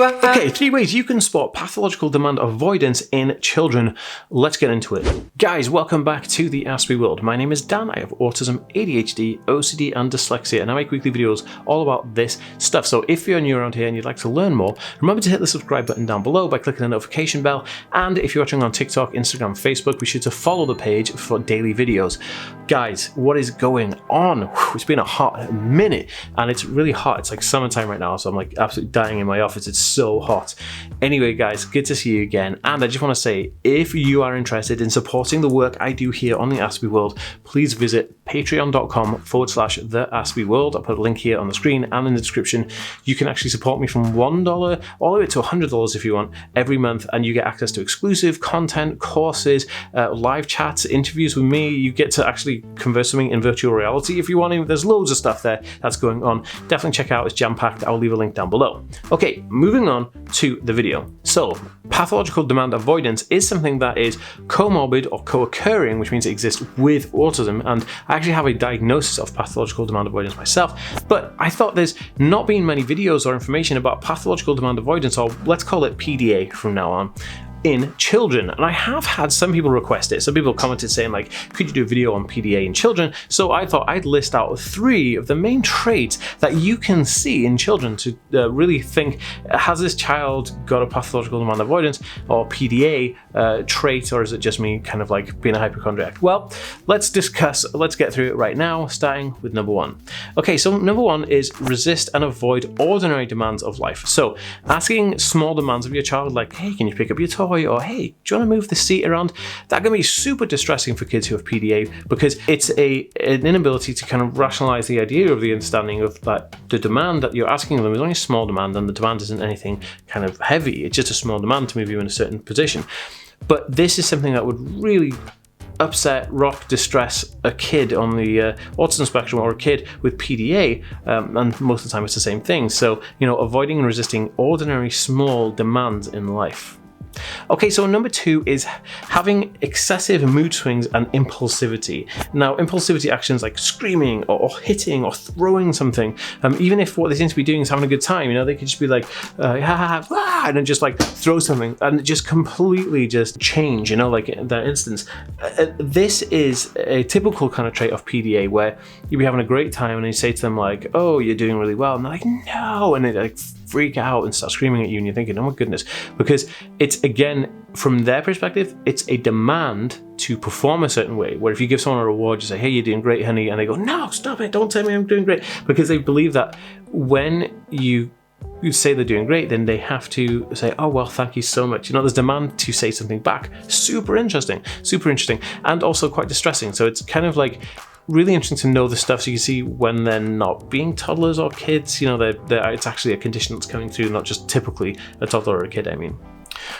Okay, 3 ways you can spot pathological demand avoidance in children. Let's get into it. Guys, welcome back to the Aspie world. My name is Dan. I have autism, ADHD, OCD, and dyslexia, and I make weekly videos all about this stuff. So if you're new around here and you'd like to learn more, remember to hit the subscribe button down below by clicking the notification bell. And if you're watching on TikTok, Instagram, Facebook, be sure to follow the page for daily videos. Guys, what is going on? It's been a hot minute, and it's really hot. It's like summertime right now, so I'm like absolutely dying in my office. It's so hot. Anyway, guys, good to see you again. And I just want to say, if you are interested in supporting the work I do here on the Aspie world, please visit patreon.com/the Aspie world. I'll put a link here on the screen and in the description. You can actually support me from $1 all the way to $100 if you want every month, and you get access to exclusive content, courses, live chats, interviews with me. You get to actually converse with me in virtual reality if you want to. There's loads of stuff there that's going on. Definitely check out. It's jam-packed. I'll leave a link down below. Okay, moving on to the video. So, pathological demand avoidance is something that is comorbid or co-occurring, which means it exists with autism, and I actually have a diagnosis of pathological demand avoidance myself, but I thought there's not been many videos or information about pathological demand avoidance, or let's call it PDA from now on, in children. And I have had some people request it. Some people commented saying like, could you do a video on PDA in children? So I thought I'd list out 3 of the main traits that you can see in children to really think, has this child got a pathological demand avoidance or PDA trait, or is it just me kind of like being a hypochondriac? Well, let's get through it right now, starting with number 1. Okay, so number 1 is resist and avoid ordinary demands of life. So asking small demands of your child, like, hey, can you pick up your toy? Or hey, do you want to move the seat around? That can be super distressing for kids who have PDA, because it's an inability to kind of rationalize the idea of the understanding of that the demand that you're asking them is only a small demand, and the demand isn't anything kind of heavy. It's just a small demand to move you in a certain position. But this is something that would really upset, rock, distress a kid on the autism spectrum, or a kid with PDA, and most of the time it's the same thing. So, you know, avoiding and resisting ordinary small demands in life. Okay, so number 2 is having excessive mood swings and impulsivity. Now, impulsivity actions like screaming or hitting or throwing something, even if what they seem to be doing is having a good time, you know, they could just be like, and then just like throw something and just completely just change, you know, like in that instance. This is a typical kind of trait of PDA, where you'll be having a great time and you say to them like, oh, you're doing really well, and they're like, no, and they like freak out and start screaming at you, and you're thinking, oh my goodness, because it's, again, from their perspective, it's a demand to perform a certain way, where if you give someone a reward, you say, hey, you're doing great, honey, and they go, no, stop it, don't tell me I'm doing great, because they believe that when you say they're doing great, then they have to say, oh, well, thank you so much. You know, there's demand to say something back. Super interesting, and also quite distressing. So it's kind of like really interesting to know the stuff, so you can see when they're not being toddlers or kids, you know, it's actually a condition that's coming through, not just typically a toddler or a kid, I mean.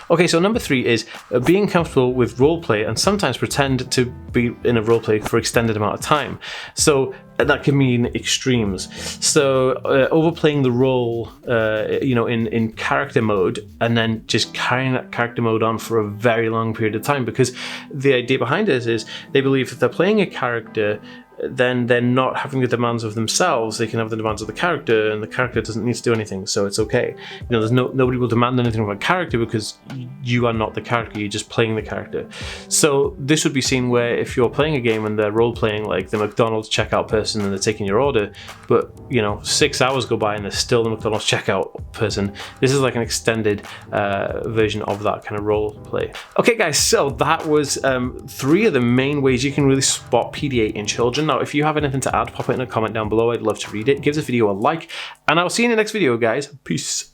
Okay, so number 3 is being comfortable with role play and sometimes pretend to be in a role play for extended amount of time. So that can mean extremes. So overplaying the role, you know, in character mode, and then just carrying that character mode on for a very long period of time, because the idea behind it is they believe if they're playing a character, then they're not having the demands of themselves. They can have the demands of the character, and the character doesn't need to do anything, so it's okay. You know, there's nobody will demand anything from a character, because you are not the character, you're just playing the character. So this would be seen where if you're playing a game and they're role-playing like the McDonald's checkout person and they're taking your order, but, you know, 6 hours go by and they're still the McDonald's checkout person. This is like an extended version of that kind of role play. Okay, guys, so that was 3 of the main ways you can really spot PDA in children. Now, if you have anything to add, pop it in a comment down below. I'd love to read it. Give this video a like, and I'll see you in the next video, guys. Peace.